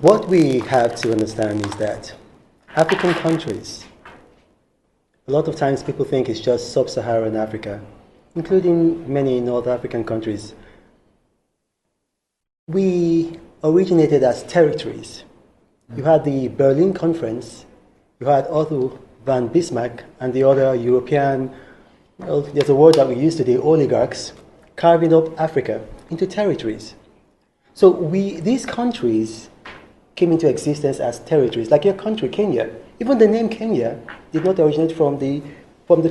What we have to understand is that African countries, a lot of times people think it's just sub-Saharan Africa, including many North African countries. We originated as territories. You had the Berlin Conference, you had Otto von Bismarck and the other European, well, there's a word that we use today, oligarchs, carving up Africa into territories. So these countries came into existence as territories, like your country, Kenya. Even the name Kenya did not originate from the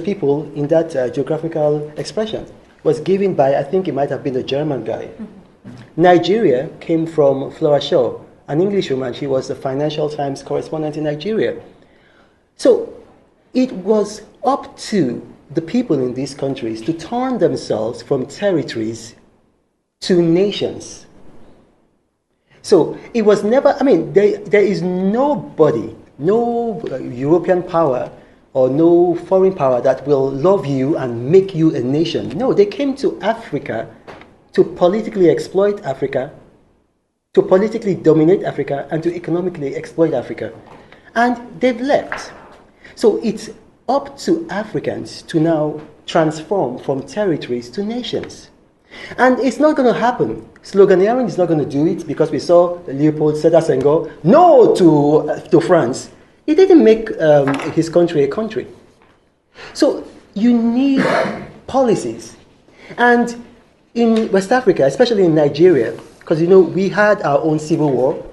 people in that geographical expression. It was given by, I think it might have been a German guy. Nigeria came from Flora Shaw, an Englishwoman. She was a Financial Times correspondent in Nigeria. So it was up to the people in these countries to turn themselves from territories to nations. So it was never, there is nobody, no European power or no foreign power that will love you and make you a nation. No, they came to Africa to politically exploit Africa, to politically dominate Africa, and to economically exploit Africa. And they've left. So it's up to Africans to now transform from territories to nations. And it's not going to happen. Sloganeering is not going to do it, because we saw Leopold Sedar Senghor no to France. He didn't make his country a country. So you need policies. And in West Africa, especially in Nigeria, because we had our own civil war.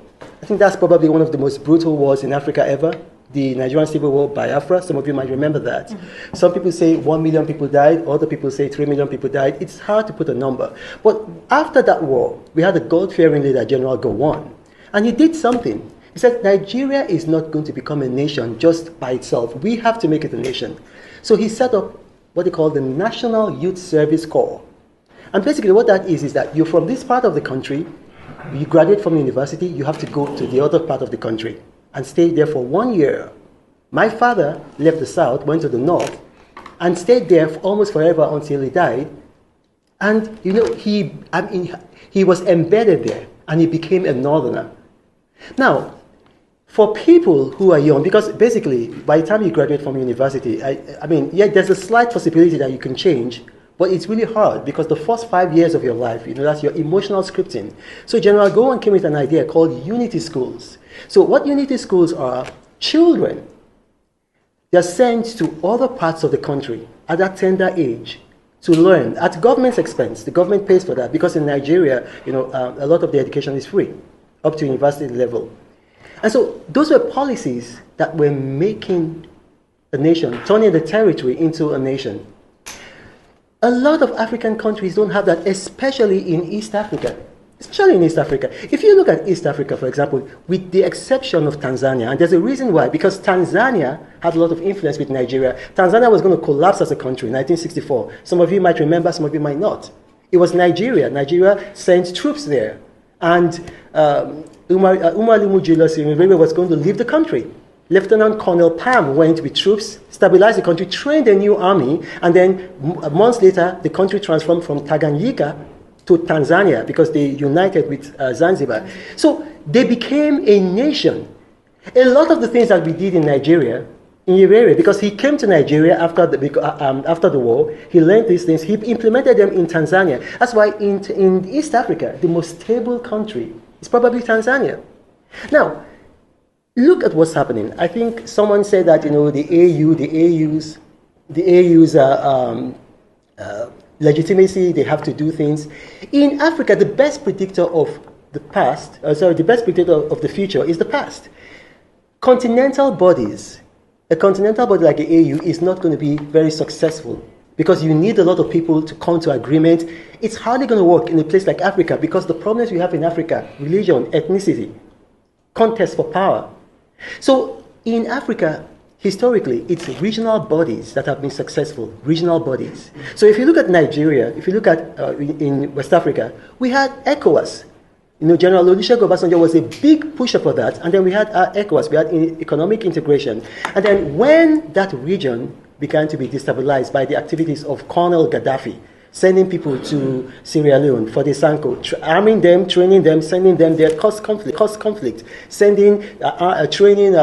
I think that's probably one of the most brutal wars in Africa ever. The Nigerian Civil War, Biafra, some of you might remember that. Mm-hmm. Some people say 1 million people died, other people say 3 million people died. It's hard to put a number. But after that war, we had a God-fearing leader, General Gowon, and he did something. He said, Nigeria is not going to become a nation just by itself. We have to make it a nation. So he set up what they call the National Youth Service Corps. And basically what that is that you're from this part of the country, you graduate from university, you have to go to the other part of the country and stay there for 1 year. My father left the south, went to the north, and stayed there for almost forever until he died. And he was embedded there, and he became a northerner. Now, for people who are young, because basically by the time you graduate from university, there's a slight possibility that you can change, but it's really hard because the first 5 years of your life, that's your emotional scripting. So General Gowon came with an idea called unity schools. So what unity schools are, children, they're sent to other parts of the country at that tender age to learn at government's expense. The government pays for that because in Nigeria, a lot of the education is free up to university level. And so those were policies that were making a nation, turning the territory into a nation. A lot of African countries don't have that, especially in East Africa. If you look at East Africa, for example, with the exception of Tanzania, and there's a reason why, because Tanzania had a lot of influence with Nigeria. Tanzania was going to collapse as a country in 1964. Some of you might remember, some of you might not. It was Nigeria. Nigeria sent troops there. And Umar Limu Julius was going to leave the country. Lieutenant Colonel Pam went with troops, stabilized the country, trained a new army, and then months later, the country transformed from Tanganyika to Tanzania because they united with Zanzibar. So they became a nation. A lot of the things that we did in Nigeria, in Nyerere, because he came to Nigeria after the war, he learned these things, he implemented them in Tanzania. That's why in East Africa, the most stable country is probably Tanzania. Now, look at what's happening. I think someone said that the AU's legitimacy, they have to do things. In Africa, the best predictor of the future is the past. Continental bodies, a continental body like the AU is not going to be very successful because you need a lot of people to come to agreement. It's hardly going to work in a place like Africa because the problems we have in Africa, religion, ethnicity, contest for power. So in Africa, historically, it's regional bodies that have been successful, regional bodies. So if you look at Nigeria, if you look at in West Africa, we had ECOWAS. General Olusegun Obasanjo was a big pusher for that. And then we had ECOWAS, we had economic integration. And then when that region began to be destabilized by the activities of Colonel Gaddafi, sending people to Sierra Leone for the Sanko, arming them, training them, sending them there, cause conflict, sending, training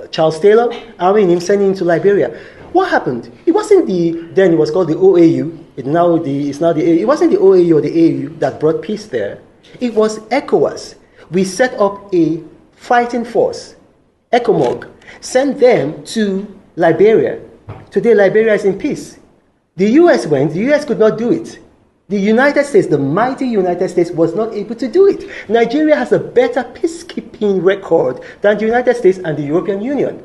Charles Taylor, arming him, sending him to Liberia. What happened? It wasn't then it was called the OAU, it's now the AU. It wasn't the OAU or the AU that brought peace there. It was ECOWAS. We set up a fighting force, ECOMOG, sent them to Liberia. Today, Liberia is in peace. The US went, the US could not do it. The United States, the mighty United States, was not able to do it. Nigeria has a better peacekeeping record than the United States and the European Union.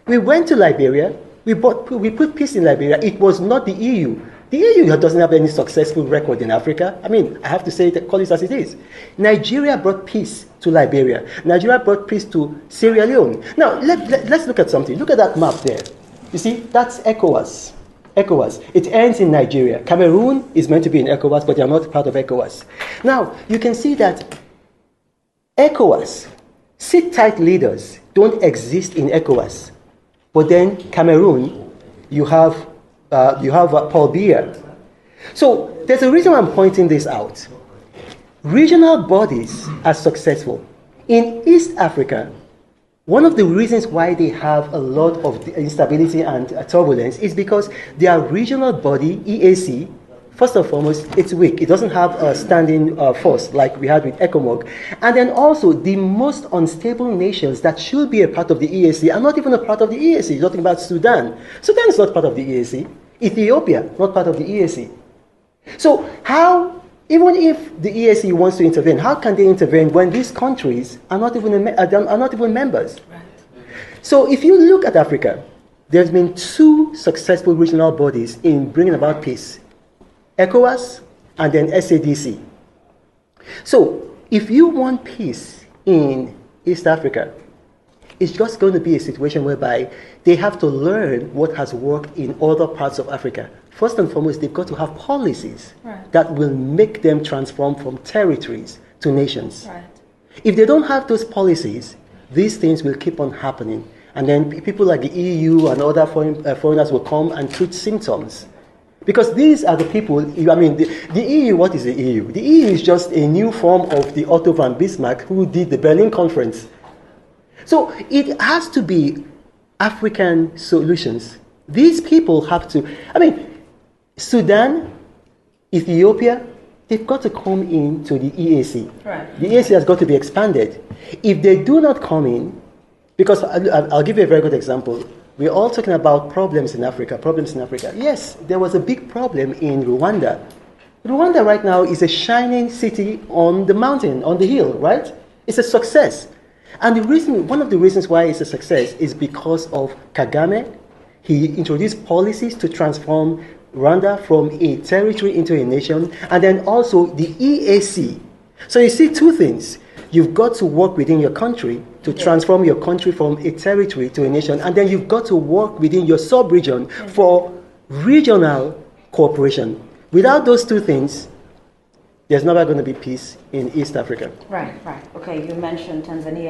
We went to Liberia, we put peace in Liberia. It was not the EU. The EU doesn't have any successful record in Africa. I mean, I have to say, call it as it is. Nigeria brought peace to Liberia. Nigeria brought peace to Sierra Leone. Now, let's look at something. Look at that map there. You see, that's ECOWAS. ECOWAS. It ends in Nigeria. Cameroon is meant to be in ECOWAS, but they are not part of ECOWAS. Now, you can see that ECOWAS, sit-tight leaders don't exist in ECOWAS. But then Cameroon, you have Paul Biya. So there's a reason why I'm pointing this out. Regional bodies are successful. In East Africa, one of the reasons why they have a lot of instability and turbulence is because their regional body, EAC, first and foremost, it's weak. It doesn't have a standing force like we had with ECOMOG. And then also, the most unstable nations that should be a part of the EAC are not even a part of the EAC. You're talking about Sudan. Sudan is not part of the EAC. Ethiopia, not part of the EAC. So how, even if the EAC wants to intervene, how can they intervene when these countries are not even members? Right. So if you look at Africa, there's been two successful regional bodies in bringing about peace. ECOWAS and then SADC. So if you want peace in East Africa, it's just going to be a situation whereby they have to learn what has worked in other parts of Africa. First and foremost, they've got to have policies that will make them transform from territories to nations. Right. If they don't have those policies, these things will keep on happening. And then people like the EU and other foreigners will come and treat symptoms. Because these are the people, I mean, the EU, what is the EU? The EU is just a new form of the Otto von Bismarck who did the Berlin Conference. So it has to be African solutions. These people have to, I mean, Sudan, Ethiopia, they've got to come into the EAC. Right. The EAC has got to be expanded. If they do not come in, because I'll give you a very good example. We're all talking about problems in Africa. Yes, there was a big problem in Rwanda. Rwanda right now is a shining city on the mountain, on the hill, right? It's a success. And one of the reasons why it's a success is because of Kagame. He introduced policies to transform Rwanda from a territory into a nation, and then also the EAC. So you see two things. You've got to work within your country to transform your country from a territory to a nation, and then you've got to work within your sub-region for regional cooperation. Without those two things, there's never going to be peace in East Africa. Right. Okay, you mentioned Tanzania.